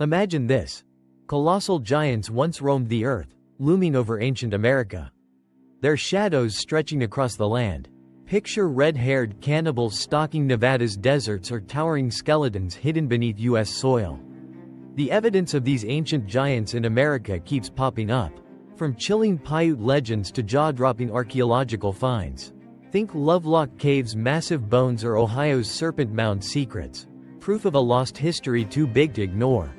Imagine this. Colossal giants once roamed the earth, looming over ancient America. Their shadows stretching across the land. Picture red-haired cannibals stalking Nevada's deserts or towering skeletons hidden beneath U.S. soil. The evidence of these ancient giants in America keeps popping up. From chilling Paiute legends to jaw-dropping archaeological finds. Think Lovelock Cave's massive bones or Ohio's Serpent Mound secrets. Proof of a lost history too big to ignore.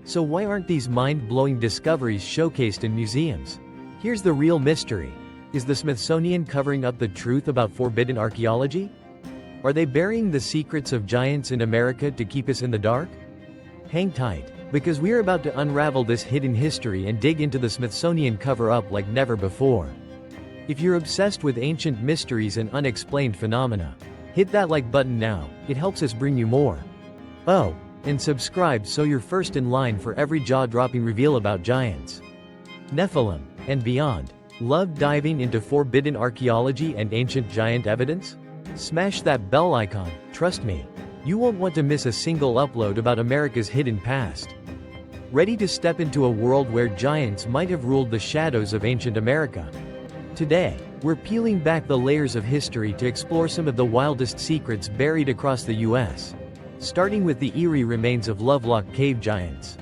So why aren't these mind-blowing discoveries showcased in museums? Here's the real mystery. Is the Smithsonian covering up the truth about forbidden archaeology? Are they burying the secrets of giants in America to keep us in the dark? Hang tight, because we're about to unravel this hidden history and dig into the Smithsonian cover-up like never before. If you're obsessed with ancient mysteries and unexplained phenomena, hit that like button now, it helps us bring you more. Oh, and subscribe so you're first in line for every jaw-dropping reveal about giants, Nephilim, and beyond. Love diving into forbidden archaeology and ancient giant evidence? Smash that bell icon, trust me. You won't want to miss a single upload about America's hidden past. Ready to step into a world where giants might have ruled the shadows of ancient America? Today, we're peeling back the layers of history to explore some of the wildest secrets buried across the U.S. Starting with the eerie remains of Lovelock Cave giants.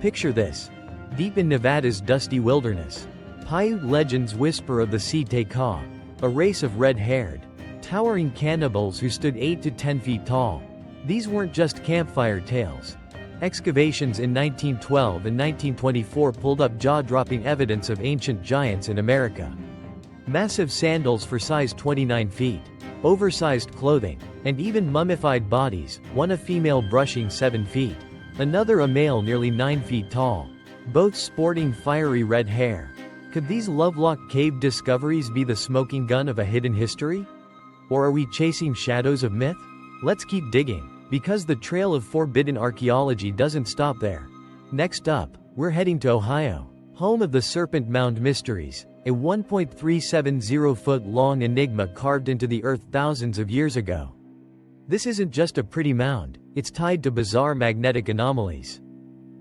Picture this. Deep in Nevada's dusty wilderness, Paiute legends whisper of the Sea-Te-Ka, a race of red-haired, towering cannibals who stood 8 to 10 feet tall. These weren't just campfire tales. Excavations in 1912 and 1924 pulled up jaw-dropping evidence of ancient giants in America. Massive sandals for size 29 feet, oversized clothing, and even mummified bodies, one a female brushing 7 feet, another a male nearly 9 feet tall, both sporting fiery red hair. Could these Lovelock Cave discoveries be the smoking gun of a hidden history? Or are we chasing shadows of myth? Let's keep digging, because the trail of forbidden archaeology doesn't stop there. Next up, we're heading to Ohio, home of the Serpent Mound mysteries, a 1.370-foot-long enigma carved into the earth thousands of years ago. This isn't just a pretty mound, it's tied to bizarre magnetic anomalies,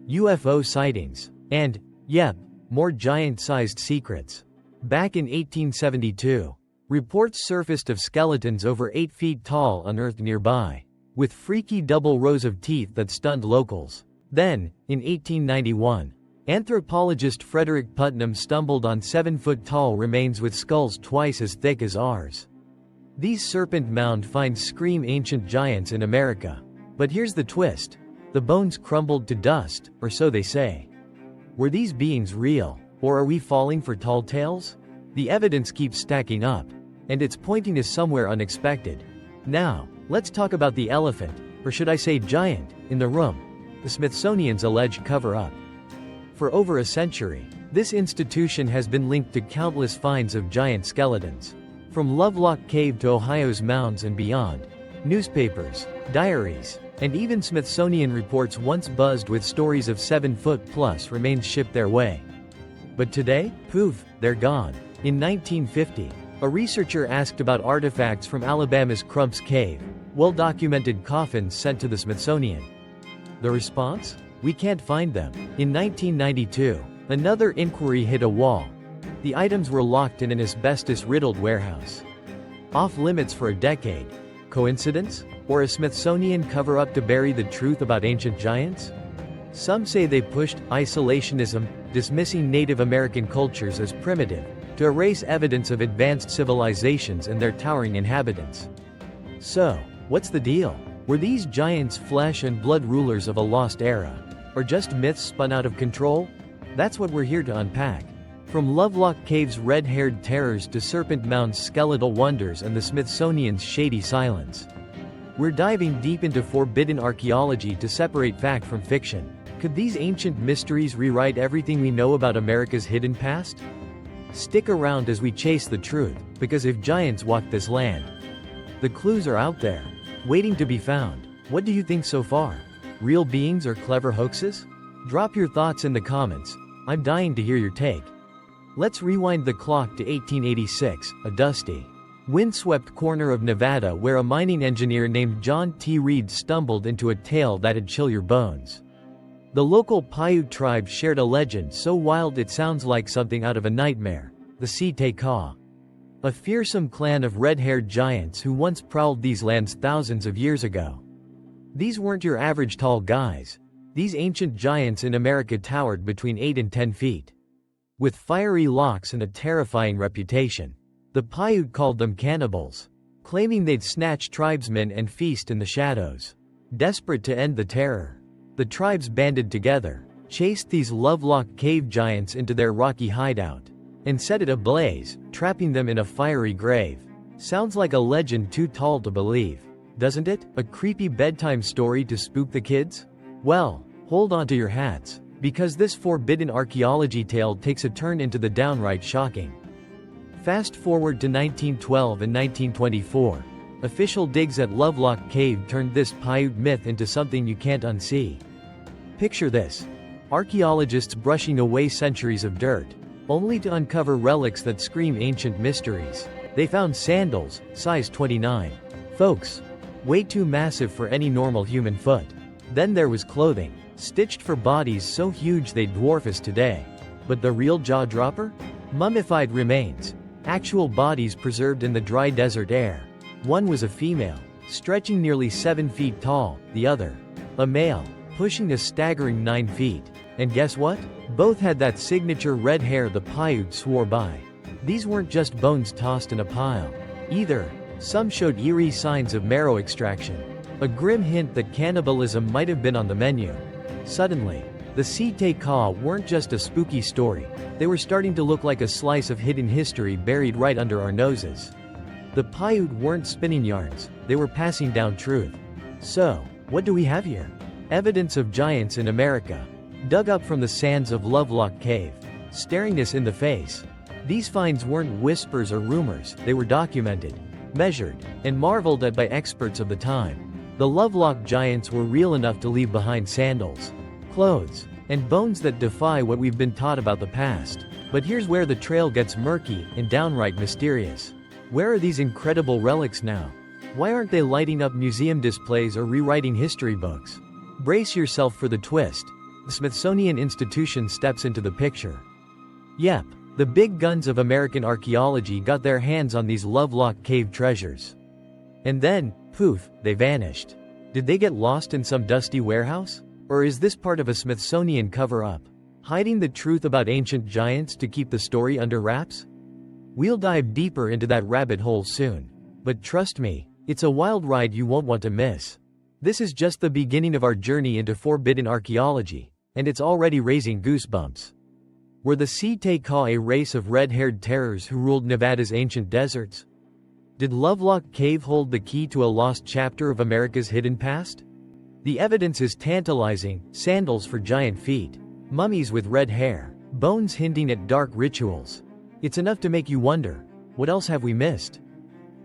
UFO sightings, and, yep, more giant-sized secrets. Back in 1872, reports surfaced of skeletons over 8 feet tall unearthed nearby, with freaky double rows of teeth that stunned locals. Then, in 1891, anthropologist Frederick Putnam stumbled on 7-foot-tall remains with skulls twice as thick as ours. These Serpent Mound finds scream ancient giants in America. But here's the twist. The bones crumbled to dust, or so they say. Were these beings real, or are we falling for tall tales? The evidence keeps stacking up, and it's pointing us somewhere unexpected. Now, let's talk about the elephant, or should I say giant, in the room, the Smithsonian's alleged cover-up. For over a century, this institution has been linked to countless finds of giant skeletons. From Lovelock Cave to Ohio's mounds and beyond, newspapers, diaries, and even Smithsonian reports once buzzed with stories of 7-foot-plus remains shipped their way. But today, poof, they're gone. In 1950, a researcher asked about artifacts from Alabama's Crump's Cave, well-documented coffins sent to the Smithsonian. The response? We can't find them. In 1992, another inquiry hit a wall. The items were locked in an asbestos-riddled warehouse. Off limits for a decade. Coincidence? Or a Smithsonian cover-up to bury the truth about ancient giants? Some say they pushed isolationism, dismissing Native American cultures as primitive, to erase evidence of advanced civilizations and their towering inhabitants. So, what's the deal? Were these giants flesh and blood rulers of a lost era? Or just myths spun out of control? That's what we're here to unpack. From Lovelock Cave's red-haired terrors to Serpent Mound's skeletal wonders and the Smithsonian's shady silence. We're diving deep into forbidden archaeology to separate fact from fiction. Could these ancient mysteries rewrite everything we know about America's hidden past? Stick around as we chase the truth, because if giants walk this land, the clues are out there, waiting to be found. What do you think so far? Real beings or clever hoaxes? Drop your thoughts in the comments. I'm dying to hear your take. Let's rewind the clock to 1886, a dusty, windswept corner of Nevada where a mining engineer named John T. Reed stumbled into a tale that'd chill your bones. The local Paiute tribe shared a legend so wild it sounds like something out of a nightmare, the Siteka, a fearsome clan of red-haired giants who once prowled these lands thousands of years ago. These weren't your average tall guys. These ancient giants in America towered between 8 and 10 feet. With fiery locks and a terrifying reputation. The Paiute called them cannibals, claiming they'd snatch tribesmen and feast in the shadows. Desperate to end the terror, the tribes banded together, chased these Lovelock Cave giants into their rocky hideout, and set it ablaze, trapping them in a fiery grave. Sounds like a legend too tall to believe, doesn't it? A creepy bedtime story to spook the kids? Well, hold on to your hats, because this forbidden archaeology tale takes a turn into the downright shocking. Fast forward to 1912 and 1924. Official digs at Lovelock Cave turned this Paiute myth into something you can't unsee. Picture this. Archaeologists brushing away centuries of dirt, only to uncover relics that scream ancient mysteries. They found sandals, size 29. Folks, way too massive for any normal human foot. Then there was clothing, stitched for bodies so huge they'd dwarf us today. But the real jaw-dropper? Mummified remains. Actual bodies preserved in the dry desert air. One was a female, stretching nearly 7 feet tall, the other, a male, pushing a staggering 9 feet. And guess what? Both had that signature red hair the Paiute swore by. These weren't just bones tossed in a pile. Either. Some showed eerie signs of marrow extraction. A grim hint that cannibalism might have been on the menu. Suddenly, the Siteka weren't just a spooky story. They were starting to look like a slice of hidden history buried right under our noses. The Paiute weren't spinning yarns, they were passing down truth. So, what do we have here? Evidence of giants in America, dug up from the sands of Lovelock Cave, staring us in the face. These finds weren't whispers or rumors, they were documented, measured, and marveled at by experts of the time. The Lovelock giants were real enough to leave behind sandals, clothes, and bones that defy what we've been taught about the past. But here's where the trail gets murky and downright mysterious. Where are these incredible relics now? Why aren't they lighting up museum displays or rewriting history books? Brace yourself for the twist. The Smithsonian Institution steps into the picture. Yep, the big guns of American archaeology got their hands on these Lovelock Cave treasures. And then, poof, they vanished. Did they get lost in some dusty warehouse? Or is this part of a Smithsonian cover-up, hiding the truth about ancient giants to keep the story under wraps? We'll dive deeper into that rabbit hole soon. But trust me, it's a wild ride you won't want to miss. This is just the beginning of our journey into forbidden archaeology, and it's already raising goosebumps. Were the Siteka a race of red-haired terrors who ruled Nevada's ancient deserts? Did Lovelock Cave hold the key to a lost chapter of America's hidden past? The evidence is tantalizing: sandals for giant feet, mummies with red hair, bones hinting at dark rituals. It's enough to make you wonder, what else have we missed?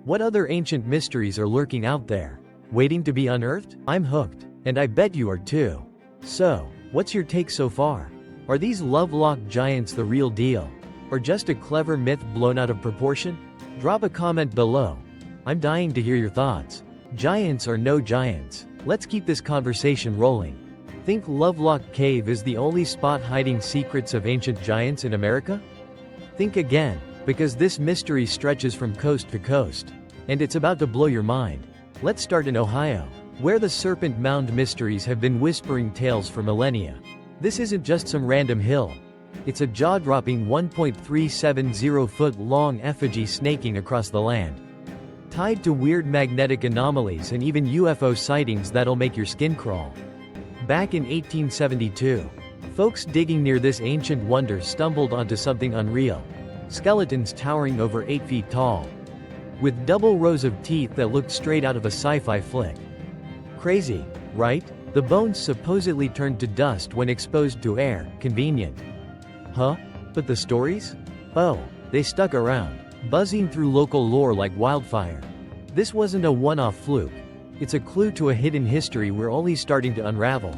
What other ancient mysteries are lurking out there, waiting to be unearthed? I'm hooked, and I bet you are too. So, what's your take so far? Are these Lovelock giants the real deal? Or just a clever myth blown out of proportion? Drop a comment below. I'm dying to hear your thoughts. Giants or no giants, let's keep this conversation rolling. Think Lovelock Cave is the only spot hiding secrets of ancient giants in America? Think again, because this mystery stretches from coast to coast. And it's about to blow your mind. Let's start in Ohio, where the Serpent Mound mysteries have been whispering tales for millennia. This isn't just some random hill. It's a jaw-dropping 1.370-foot-long effigy snaking across the land, tied to weird magnetic anomalies and even UFO sightings that'll make your skin crawl. Back in 1872, folks digging near this ancient wonder stumbled onto something unreal. Skeletons towering over 8 feet tall, with double rows of teeth that looked straight out of a sci-fi flick. Crazy, right? The bones supposedly turned to dust when exposed to air. Convenient. Huh? But the stories? Oh, they stuck around, buzzing through local lore like wildfire. This wasn't a one-off fluke. It's a clue to a hidden history we're only starting to unravel.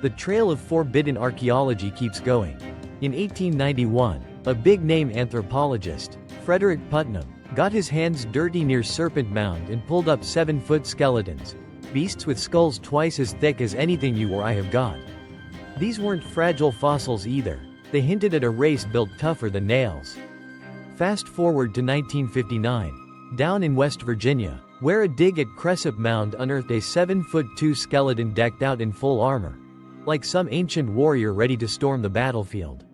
The trail of forbidden archaeology keeps going. In 1891, a big-name anthropologist, Frederick Putnam, got his hands dirty near Serpent Mound and pulled up 7-foot skeletons, beasts with skulls twice as thick as anything you or I have got. These weren't fragile fossils either. They hinted at a race built tougher than nails. Fast forward to 1959, down in West Virginia, where a dig at Serpent Mound unearthed a 7'2" skeleton decked out in full armor, like some ancient warrior ready to storm the battlefield.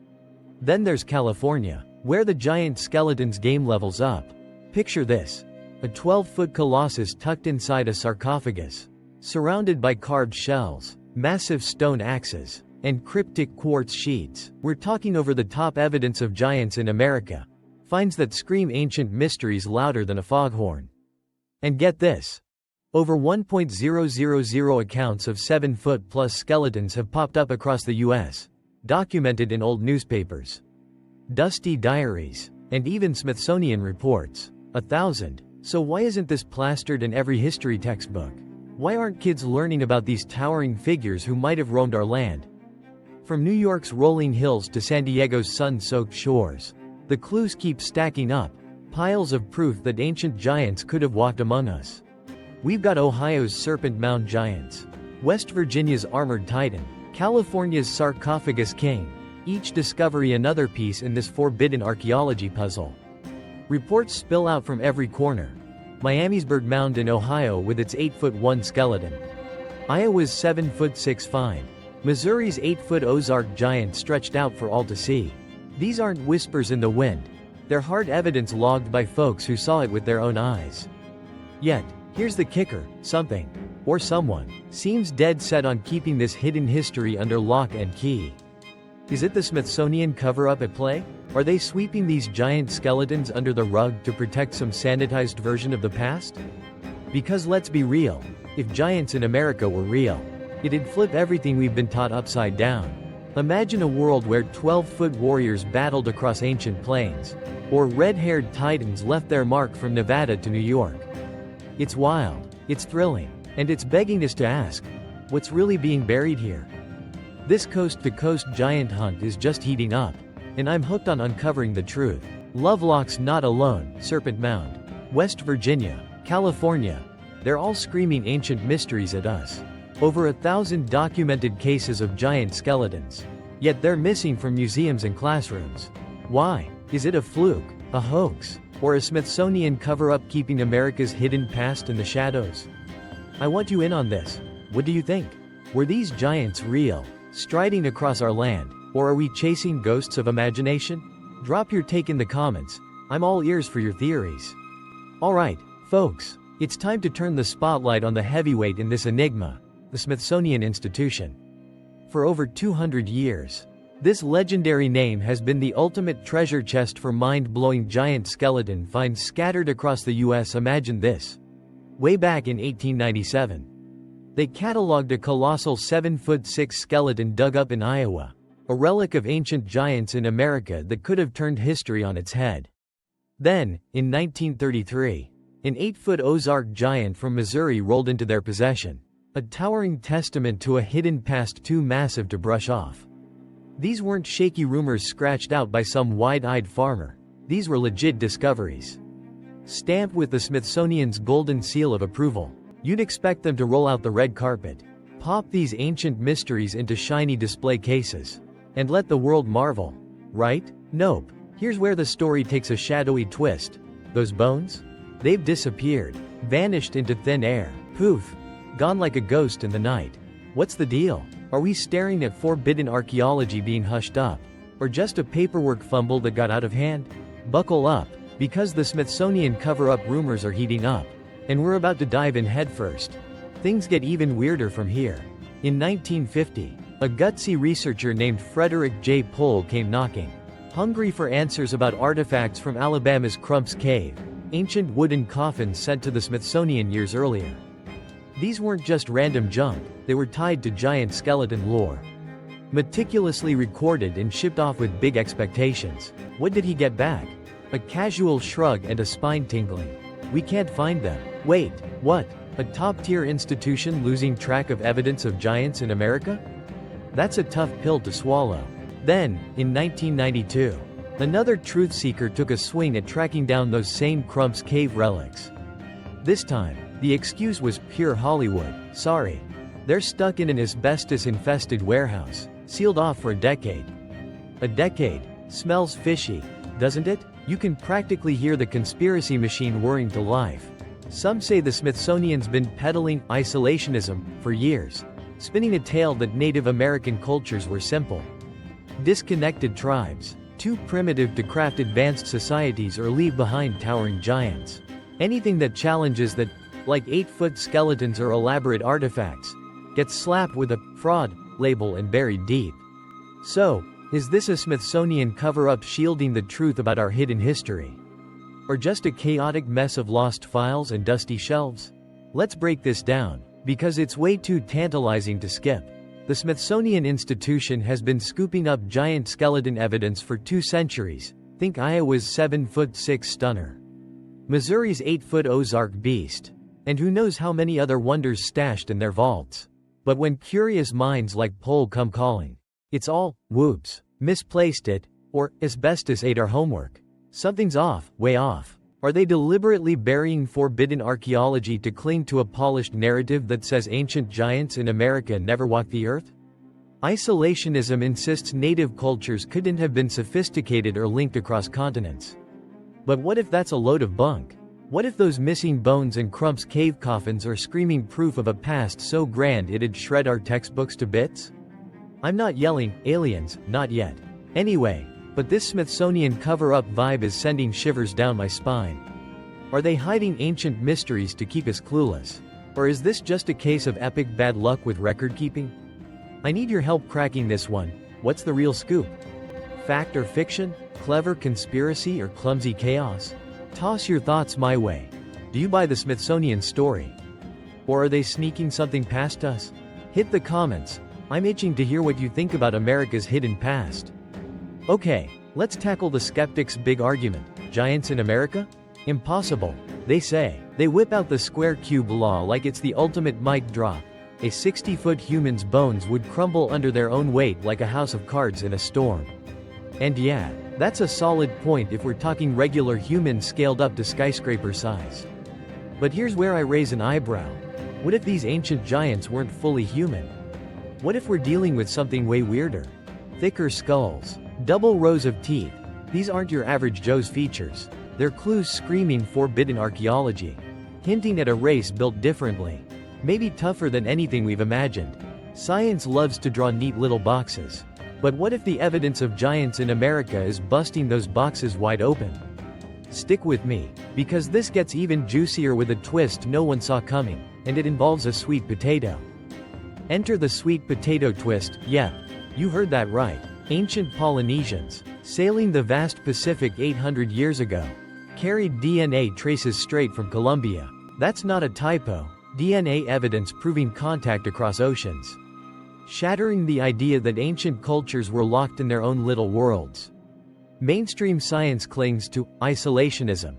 Then there's California, where the giant skeleton's game levels up. Picture this: a 12-foot colossus tucked inside a sarcophagus, surrounded by carved shells, massive stone axes, and cryptic quartz sheets. We're talking over-the-top evidence of giants in America. Finds that scream ancient mysteries louder than a foghorn. And get this. Over 1,000 accounts of 7-foot-plus skeletons have popped up across the U.S., documented in old newspapers, dusty diaries, and even Smithsonian reports. 1,000. So why isn't this plastered in every history textbook? Why aren't kids learning about these towering figures who might have roamed our land? From New York's rolling hills to San Diego's sun-soaked shores, the clues keep stacking up, piles of proof that ancient giants could have walked among us. We've got Ohio's Serpent Mound giants, West Virginia's armored titan, California's sarcophagus king, each discovery another piece in this forbidden archaeology puzzle. Reports spill out from every corner. Miami's Bird Mound in Ohio with its 8'1" skeleton. Iowa's 7'6" find. Missouri's 8-foot Ozark giant stretched out for all to see. These aren't whispers in the wind. They're hard evidence logged by folks who saw it with their own eyes. Yet, here's the kicker: something, or someone, seems dead set on keeping this hidden history under lock and key. Is it the Smithsonian cover-up at play? Are they sweeping these giant skeletons under the rug to protect some sanitized version of the past? Because let's be real, if giants in America were real, it'd flip everything we've been taught upside down. Imagine a world where 12-foot warriors battled across ancient plains, or red-haired titans left their mark from Nevada to New York. It's wild, it's thrilling, and it's begging us to ask, what's really being buried here? This coast-to-coast giant hunt is just heating up, and I'm hooked on uncovering the truth. Lovelock's not alone. Serpent Mound, West Virginia, California, they're all screaming ancient mysteries at us. Over 1,000 documented cases of giant skeletons. Yet they're missing from museums and classrooms. Why? Is it a fluke, a hoax, or a Smithsonian cover-up keeping America's hidden past in the shadows? I want you in on this. What do you think? Were these giants real, striding across our land, or are we chasing ghosts of imagination? Drop your take in the comments. I'm all ears for your theories. Alright, folks, it's time to turn the spotlight on the heavyweight in this enigma, the Smithsonian Institution. For over 200 years, this legendary name has been the ultimate treasure chest for mind-blowing giant skeleton finds scattered across the U.S. Imagine this. Way back in 1897, they catalogued a colossal 7'6" skeleton dug up in Iowa, a relic of ancient giants in America that could have turned history on its head. Then, in 1933, an 8-foot Ozark giant from Missouri rolled into their possession. A towering testament to a hidden past too massive to brush off. These weren't shaky rumors scratched out by some wide-eyed farmer. These were legit discoveries. Stamped with the Smithsonian's golden seal of approval. You'd expect them to roll out the red carpet, pop these ancient mysteries into shiny display cases, and let the world marvel. Right? Nope. Here's where the story takes a shadowy twist. Those bones? They've disappeared. Vanished into thin air. Poof. Gone like a ghost in the night. What's the deal? Are we staring at forbidden archaeology being hushed up? Or just a paperwork fumble that got out of hand? Buckle up, because the Smithsonian cover-up rumors are heating up, and we're about to dive in headfirst. Things get even weirder from here. In 1950, a gutsy researcher named Frederick J. Pohl came knocking, hungry for answers about artifacts from Alabama's Crump's Cave, ancient wooden coffins sent to the Smithsonian years earlier. These weren't just random junk, they were tied to giant skeleton lore. Meticulously recorded and shipped off with big expectations. What did he get back? A casual shrug and a spine tingling. We can't find them. Wait, what? A top-tier institution losing track of evidence of giants in America? That's a tough pill to swallow. Then, in 1992, another truth seeker took a swing at tracking down those same Crump's Cave relics. This time, the excuse was pure Hollywood. Sorry. They're stuck in an asbestos-infested warehouse. sealed off for a decade. A decade. Smells fishy, doesn't it? You can practically hear the conspiracy machine whirring to life. Some say the Smithsonian's been peddling isolationism for years, spinning a tale that Native American cultures were simple, disconnected tribes, too primitive to craft advanced societies or leave behind towering giants. Anything that challenges that, like 8-foot skeletons or elaborate artifacts, gets slapped with a fraud label and buried deep. So, is this a Smithsonian cover-up shielding the truth about our hidden history? Or just a chaotic mess of lost files and dusty shelves? Let's break this down, because it's way too tantalizing to skip. The Smithsonian Institution has been scooping up giant skeleton evidence for 2 centuries. Think Iowa's 7'6" stunner, Missouri's 8-foot Ozark beast, and who knows how many other wonders stashed in their vaults. But when curious minds like Pohl come calling, it's all, whoops, misplaced it, or asbestos ate our homework. Something's off, way off. Are they deliberately burying forbidden archaeology to cling to a polished narrative that says ancient giants in America never walked the earth? Isolationism insists native cultures couldn't have been sophisticated or linked across continents. But what if that's a load of bunk? What if those missing bones and Crump's cave coffins are screaming proof of a past so grand it'd shred our textbooks to bits? I'm not yelling, aliens, not yet. Anyway, but this Smithsonian cover-up vibe is sending shivers down my spine. Are they hiding ancient mysteries to keep us clueless? Or is this just a case of epic bad luck with record-keeping? I need your help cracking this one. What's the real scoop? Fact or fiction? Clever conspiracy or clumsy chaos? Toss your thoughts my way. Do you buy the Smithsonian story? Or are they sneaking something past us? Hit the comments. I'm itching to hear what you think about America's hidden past. Okay, let's tackle the skeptics' big argument. Giants in America? Impossible, they say. They whip out the square cube law like it's the ultimate mic drop. A 60-foot human's bones would crumble under their own weight like a house of cards in a storm. And yeah, that's a solid point if we're talking regular humans scaled up to skyscraper size. But here's where I raise an eyebrow. What if these ancient giants weren't fully human? What if we're dealing with something way weirder? Thicker skulls, double rows of teeth. These aren't your average Joe's features. They're clues screaming forbidden archaeology, hinting at a race built differently, maybe tougher than anything we've imagined. Science loves to draw neat little boxes. But what if the evidence of giants in America is busting those boxes wide open? Stick with me, because this gets even juicier with a twist no one saw coming, and it involves a sweet potato. Enter the sweet potato twist. Yep, you heard that right. Ancient Polynesians, sailing the vast Pacific 800 years ago, carried DNA traces straight from Colombia. That's not a typo. DNA evidence proving contact across oceans, shattering the idea that ancient cultures were locked in their own little worlds. Mainstream science clings to isolationism,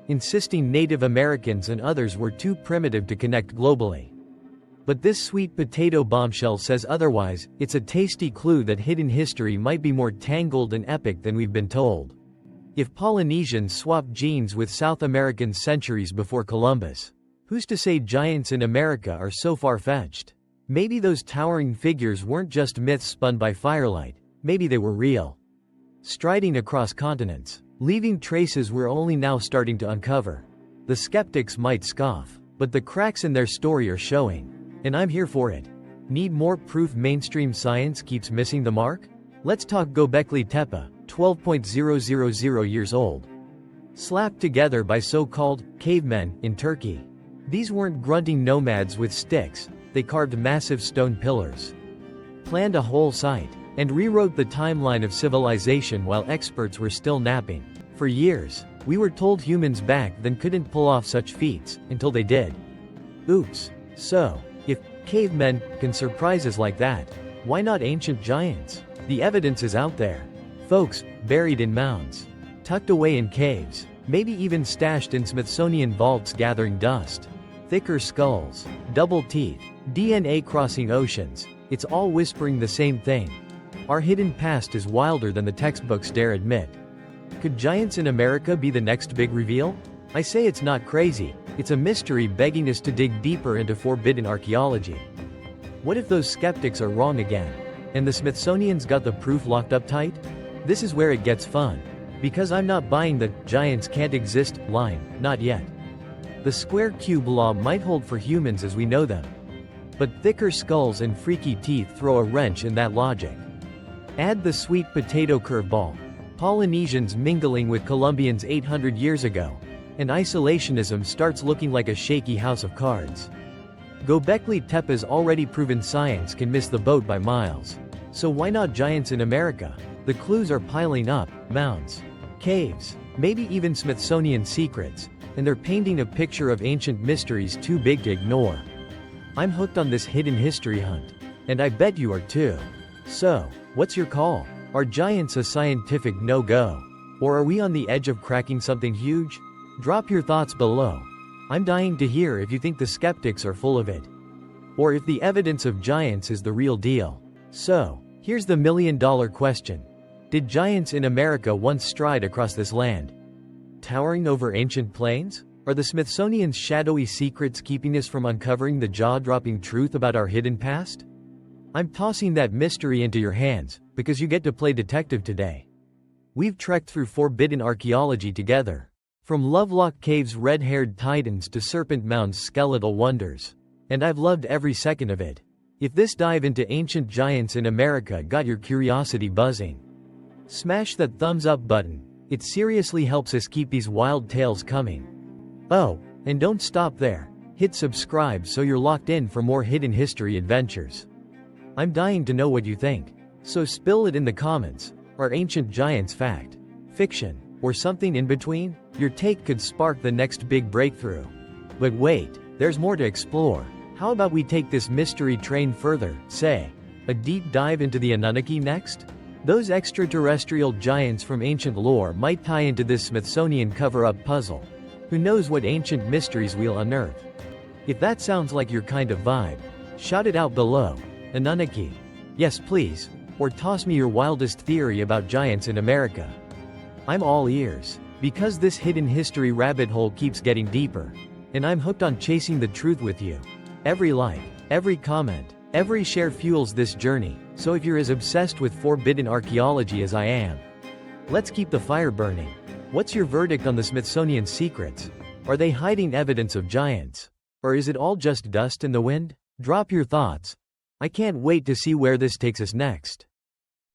insisting Native Americans and others were too primitive to connect globally. But this sweet potato bombshell says otherwise. It's a tasty clue that hidden history might be more tangled and epic than we've been told. If Polynesians swapped genes with South Americans centuries before Columbus, who's to say giants in America are so far-fetched? Maybe those towering figures weren't just myths spun by firelight, maybe they were real. Striding across continents, leaving traces we're only now starting to uncover. The skeptics might scoff, but the cracks in their story are showing. And I'm here for it. Need more proof mainstream science keeps missing the mark? Let's talk Göbekli Tepe, 12,000 years old. Slapped together by so-called cavemen in Turkey. These weren't grunting nomads with sticks, they carved massive stone pillars, planned a whole site, and rewrote the timeline of civilization while experts were still napping. For years, we were told humans back then couldn't pull off such feats, until they did. Oops. So, if cavemen can surprise us like that, why not ancient giants? The evidence is out there. Folks, buried in mounds, tucked away in caves, maybe even stashed in Smithsonian vaults gathering dust. Thicker skulls, double teeth, DNA crossing oceans, it's all whispering the same thing. Our hidden past is wilder than the textbooks dare admit. Could giants in America be the next big reveal? I say it's not crazy, it's a mystery begging us to dig deeper into forbidden archaeology. What if those skeptics are wrong again? And the Smithsonian's got the proof locked up tight? This is where it gets fun. Because I'm not buying the "giants can't exist" line, not yet. The square cube law might hold for humans as we know them. But thicker skulls and freaky teeth throw a wrench in that logic. Add the sweet potato curveball. Polynesians mingling with Colombians 800 years ago. And isolationism starts looking like a shaky house of cards. Göbekli Tepe's already proven science can miss the boat by miles. So why not giants in America? The clues are piling up: mounds, caves, maybe even Smithsonian secrets, and they're painting a picture of ancient mysteries too big to ignore. I'm hooked on this hidden history hunt. And I bet you are too. So, what's your call? Are giants a scientific no-go? Or are we on the edge of cracking something huge? Drop your thoughts below. I'm dying to hear if you think the skeptics are full of it. Or if the evidence of giants is the real deal. So, here's the million-dollar question. Did giants in America once stride across this land? Towering over ancient plains? Are the Smithsonian's shadowy secrets keeping us from uncovering the jaw-dropping truth about our hidden past? I'm tossing that mystery into your hands, because you get to play detective today. We've trekked through forbidden archaeology together. From Lovelock Cave's red-haired titans to Serpent Mound's skeletal wonders. And I've loved every second of it. If this dive into ancient giants in America got your curiosity buzzing, smash that thumbs up button. It seriously helps us keep these wild tales coming. Oh, and don't stop there. Hit subscribe so you're locked in for more hidden history adventures. I'm dying to know what you think. So spill it in the comments. Are ancient giants fact, fiction, or something in between? Your take could spark the next big breakthrough. But wait, there's more to explore. How about we take this mystery train further, say, a deep dive into the Anunnaki next? Those extraterrestrial giants from ancient lore might tie into this Smithsonian cover-up puzzle. Who knows what ancient mysteries we'll unearth? If that sounds like your kind of vibe, shout it out below. Anunnaki. Yes please. Or toss me your wildest theory about giants in America. I'm all ears. Because this hidden history rabbit hole keeps getting deeper. And I'm hooked on chasing the truth with you. Every like, every comment, every share fuels this journey, so if you're as obsessed with forbidden archaeology as I am, let's keep the fire burning. What's your verdict on the Smithsonian secrets? Are they hiding evidence of giants? Or is it all just dust in the wind? Drop your thoughts. I can't wait to see where this takes us next.